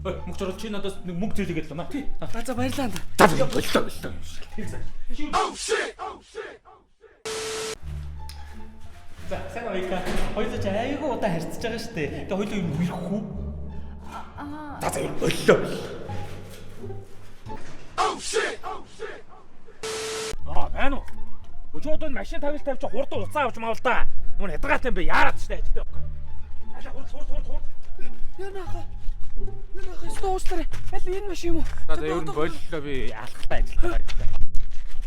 Мөгчрол чи надаас нэг мөнгө зэрэгэд л маа. Тий. За баярлалаа. Боллоо. За, сайн байка. Хоёул ч айгүй удаа харьцаж байгаа шүү дээ. Тэгээ хоёул юм ирэх үү? За, боллоо. Байна уу? Өчигдөр машин тавилт тавьчих хурд уцаа авч маавал да. Нүн хядгаатай юм бэ? Яарад ч тааж дээ. Аша хурд. Янаха стоустэр. Аль энэ машин юм уу? За ер нь боллоо би алхахтаа ажиллагаа ажиллаа.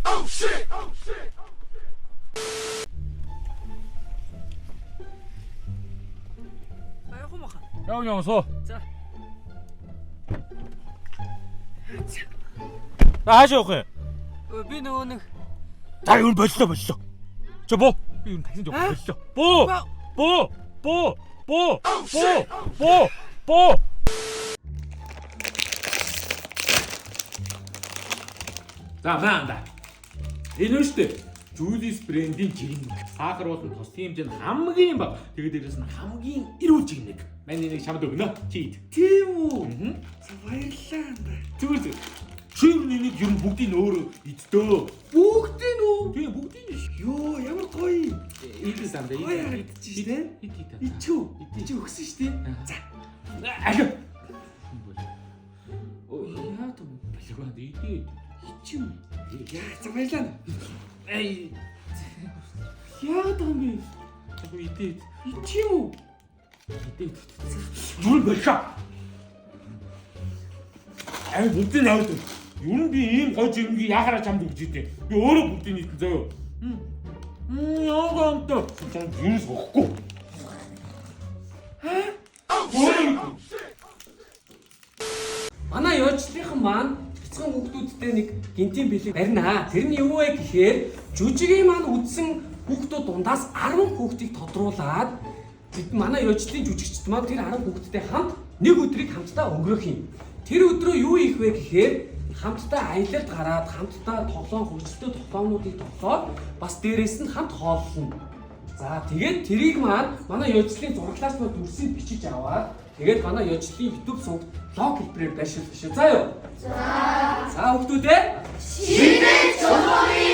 Oh shit. Аяах юм аха. Яв суу. За. Хааш явах юм? Би нөгөө нэг За ер нь боллоо. Чи буу. Би ер нь таксинд явах боллоо. Буу. За маанда. Энэ үстэй Julius брендийн жигнэг. Сахар болон тосны хэмжээ нь хамгийн бага. Тэгээд дээрээс нь хамгийн эрүүл жигнэг. Манай нэг чамд өгнө. Чи ид. тийм үү? За баярлалаа. Зүгээр. Шивний нэг ер нь бүгдийг өөрөө идтөө. Бүгдийн үү? Тийм бүгдийг. Йоо, ямар гоё. Идэв сандаа. Гоё харагдчих шүү дээ. Ичүү. Ичүү өгсөн шүү дээ. За. Ахи. Яа том балганд идээ. Ичүү. Яа, за баярлалаа. Эй. Яа том би. Тэгвэл идээ. Ичүү. Идээ. Юу болоо? Ай бүгдийг аваад. Юу н би ийм гой жимгийг яхаараа чамд өгч идэв. Би өөрөө бүгдийг нийтэн заяа. Яагаад амт чам юус бохгүй. Манай ёжлынхан маань бяцхан хүүхдүүдтэй нэг гинтийн бэлэг барина. Тэр нь юу вэ гэхээр жүжигийн маань үзсэн хүүхдүүд дундаас 10 хүүхдийг тодруулаад манай ёжлын жүжигчд маань тэр 10 хүүхдтэй хамт нэг өдрийг хамтдаа өнгөрөх юм. Тэр өдрөө юу хийх вэ гэхээр хамтдаа аялалд гараад хамтдаа хөгжилтэй тоглоомнуудыг тоглоод бас дээрээс нь хамт хооллоно. За тэгээд тэрийг маань манай ёжлын зураглаас нь дүрсийг бичиж аваад тэгээд манай ёжлын YouTube сувагт лог хэлбэрээр байршуулж шүү. За юу? За. За хүүхдүүд ээ. Шинэ жолооны